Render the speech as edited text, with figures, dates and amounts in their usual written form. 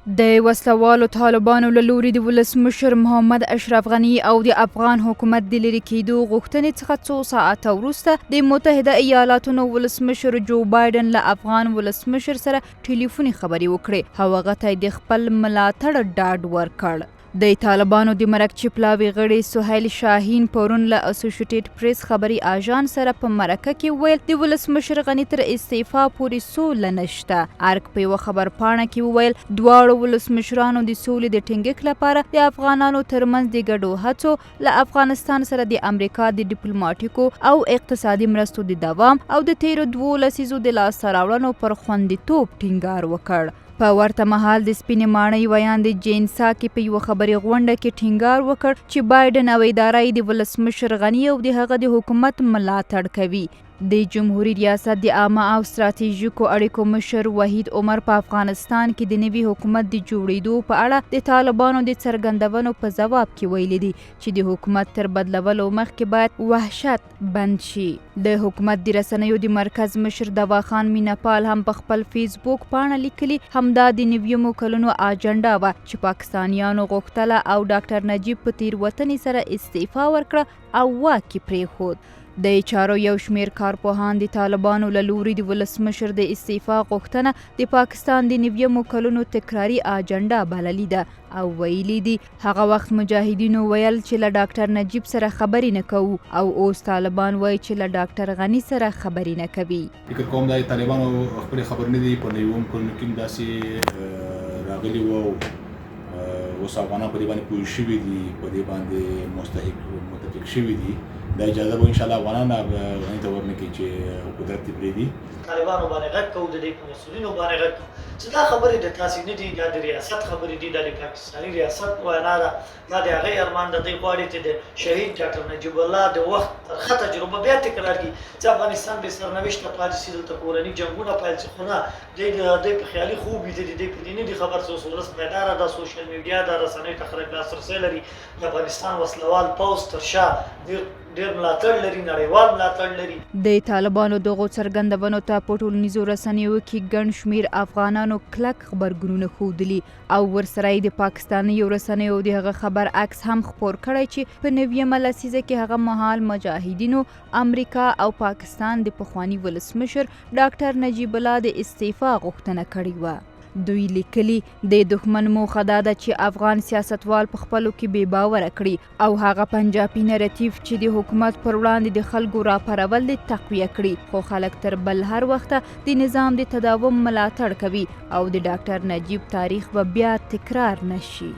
د وسلوالو طالبانو له لوري د ولسمشر محمد اشرف غني او د افغان حکومت د لرې کېدو غوښتنې څخه څو ساعته وروسته د متحده ایالاتو ولسمشر جو بایدن له افغان ولسمشر سره ټلیفوني خبرې وکړې او هغه ته د خپل ملاتړ ډاډ ورکړ. د طالبانو د مرکچی پلاوي غړي سهیل شاهین پرون له اسوسییټډ پریس خبري اژانس سره په مرکه کې ویل د ولسمشر غني تر استعفا پورې سوله نشته. ارګ په یوه خبرپاڼه کې ویل دواړو ولسمشرانو د سولې د ټینګښت لپاره د افغانانو ترمنځ د ګډو هڅو له افغانستان سره د امریکا د ډیپلوماټیکو او اقتصادي مرستو د دوام او د تیرو 2 لسیزو د لاسته راوړنو پر خوندیتوب ټینګار وکړ. په ورته مهال د سپینې ماڼۍ ویاندې جین ساکي په یوه خبري غونډه کې ټینګار وکړ چې بایدن او اداره یې د ولسمشر غني او د هغه د حکومت ملاتړ کوي. د جمهوریت ریاست د عامه او ستراتیژیکو اړیکو مشر وحید عمر په افغانستان کې د نوي حکومت د جوړېدو په اړه د طالبانو د څرګندونو په ځواب کې ویلي دي چې د حکومت تر بدلولو مخکې باید وحشت بند شي. د حکومت د رسنیو د مرکز مشر دواخان میناپال هم په خپل فیسبوک پاڼه لیکلي همدا د نویمو کلونو اجنډا وه چې پاکستانیانو غوښتله او ډاکټر نجیب په تېروتنې سره استعفا ورکړه او واک یې پرېښود. د چارو یو شمیر کارپوهان د طالبانو له لوري د ولسمشر د استعفا غوښتنه د پاکستان د نویمو کلونو تکراري اجنډا بللې ده او ویلي دي هغه وخت مجاهدینو ویل چې له ډاکټر نجیب سره خبرې نه کوو او اوس طالبان وایي چې له ډاکټر غني سره خبرې نه کوي. فکر کوم د طالبانو خپل خبر نه دی په نویوم کلونو کې داسې راغلي وو اوس افغانان په دې باندې پوه شوي دي په دې باندې متفق شوي دي. دا اجازه به ان شاء الله افغانان غني ته ورنکړي چې قدرت یې پرېږدي. طالبانو باندې غږ کوو د دې په مسؤلینو باندې غږ کوو چې دا خبرې د تاسې نه دي دا د ریاست خبرې دي دا د پاکستاني ریاست وینا ده دا د هغې ارمان د دوی غواړي چې د شهید ډاکټر نجیب الله د وخت ترخه تجربه بیا تکرار کړي چې افغانستان بې سرنوشته پاتې شي دلته کورني جنګونه پیل شي خو نه دوی په خیالي خوب ویده دي دوی په دې نه دي خبر چې اوس ولس بیداره ده سوشل میډیا ده رسنیو ته خلک لاسرسی لري د افغانستان وسلوال پوځ تر شا ډېر ملاتړ لري نړیوال ملاتړ لري. د طالبانو دغو څرګندونو ته په ټولنیزو رسنیو کې ګڼ شمېر افغانانو کلک غبرګونونه ښودلي او ورسره یې د پاکستانیو رسنیو د هغه خبر عکس هم خپور کړی چې په نویمه لسیزه کې هغه مهال مجاهدینو امریکا او پاکستان د پخواني ولسمشر ډاکټر نجیب الله د استعفا غوښتنه کړې وه. دوی لیکلي د دښمن موخه دا ده چې افغان سیاستوال په خپلو کې بې باوره کړي او هغه پنجابي نریټیف چې د حکومت پر وړاندې د خلکو راپارول دې تقویه کړي خو خلک تر بل هر وخته د نظام د تداوم ملاتړ کوي او د ډاکټر نجیب تاریخ به بیا تکرار نشي.